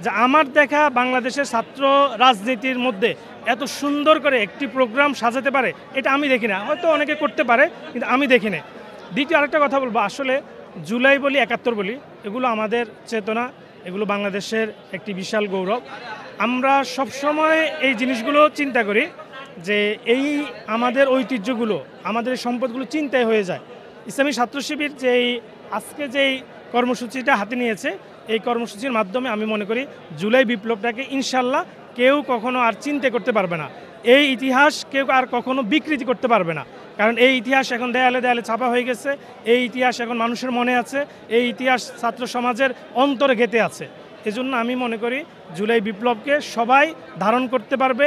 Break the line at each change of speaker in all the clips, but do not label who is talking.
যে আমার দেখা বাংলাদেশের ছাত্র রাজনীতির মধ্যে এত সুন্দর করে একটি প্রোগ্রাম সাজাতে পারে এটা আমি দেখি না, হয়তো অনেকে করতে পারে কিন্তু আমি দেখি না। দ্বিতীয় আরেকটা কথা বলবো, আসলে জুলাই বলি ৭১ বলি, এগুলো আমাদের চেতনা, এগুলো বাংলাদেশের একটি বিশাল গৌরব। আমরা সবসময় এই জিনিসগুলো চিন্তা করি যে এই আমাদের ঐতিহ্যগুলো, আমাদের সম্পদগুলো চিন্তায় হয়ে যায়। ইসলামী ছাত্র শিবির যেই আজকে যেই কর্মসূচিটা হাতে নিয়েছে, এই কর্মসূচির মাধ্যমে আমি মনে করি জুলাই বিপ্লবটাকে ইনশাল্লাহ কেউ কখনো আর চিন্তা করতে পারবে না। এই ইতিহাস কেউ আর কখনো বিকৃতি করতে পারবে না, কারণ এই ইতিহাস এখন দেয়ালে দেয়ালে ছাপা হয়ে গেছে, এই ইতিহাস এখন মানুষের মনে আছে, এই ইতিহাস ছাত্র সমাজের অন্তরে গেঁথে আছে। এজন্য আমি মনে করি জুলাই বিপ্লবকে সবাই ধারণ করতে পারবে।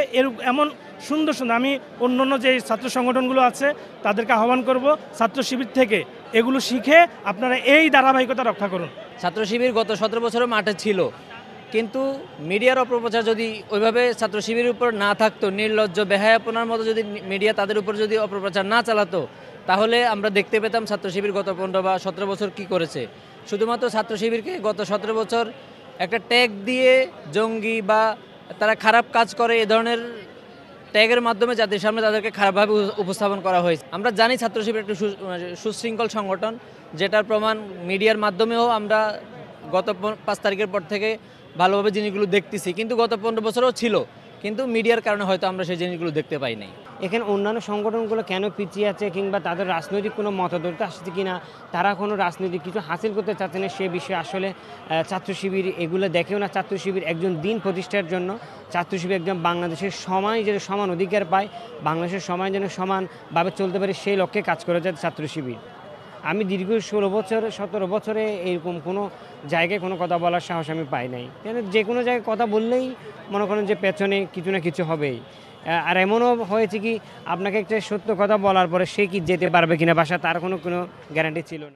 এমন সুন্দর সুন্দর, আমি অন্য যে ছাত্র সংগঠনগুলো আছে তাদেরকে আহ্বান করব ছাত্র শিবির থেকে এগুলো শিখে আপনারা এই ধারাবাহিকতা রক্ষা করুন।
ছাত্র শিবির গত 17 বছরও মাঠে ছিল, কিন্তু মিডিয়ার অপপ্রচার যদি ওইভাবে ছাত্র শিবিরের উপর না থাকতো, নির্লজ্জ বেহায়াপনার মতো যদি মিডিয়া তাদের উপর যদি অপপ্রচার না চালাতো, তাহলে আমরা দেখতে পেতাম ছাত্র শিবির গত 15 বা 17 বছর কি করেছে। শুধুমাত্র ছাত্র শিবিরকে গত 17 বছর একটা ট্যাগ দিয়ে জঙ্গি বা তারা খারাপ কাজ করে এ ধরনের ট্যাগের মাধ্যমে জাতির সামনে তাদেরকে খারাপভাবে উপস্থাপন করা হয়েছে। আমরা জানি ছাত্র শিবির একটা সুশৃঙ্খল সংগঠন, যেটার প্রমাণ মিডিয়ার মাধ্যমেও আমরা গত 5 তারিখের পর থেকে ভালোভাবে জিনিসগুলো দেখতেছি, কিন্তু গত 15 বছরও ছিল, কিন্তু মিডিয়ার কারণে হয়তো আমরা সেই জিনিসগুলো দেখতে পাই নাই।
এখানে অন্যান্য সংগঠনগুলো কেন পিছিয়ে আছে, কিংবা তাদের রাজনৈতিক কোনো মতাদর্শ আসছে কিনা, তারা কোনো রাজনৈতিক কিছু হাসিল করতে চাচ্ছে না, সে বিষয়ে আসলে ছাত্র শিবির এগুলো দেখেও না। ছাত্র শিবির একজন দিন প্রতিষ্ঠার জন্য, ছাত্র শিবির একজন বাংলাদেশের সমাজ যেন সমান অধিকার পায়, বাংলাদেশের সমাজ যেন সমানভাবে চলতে পারে, সেই লক্ষ্যে কাজ করে যায় ছাত্র শিবির। আমি দীর্ঘ 16 বছর 17 বছরে এরকম কোনো জায়গায় কোনো কথা বলার সাহস আমি পাই নাই। কেন যে কোনো জায়গায় কথা বললেই মনে করেন যে পেছনে কিছু না কিছু হবেই। আর এমনও হয়েছে কি, আপনাকে একটা সত্য কথা বলার পরে সে কি যেতে পারবে কিনা বাসা, তার কোনো গ্যারান্টি ছিল না।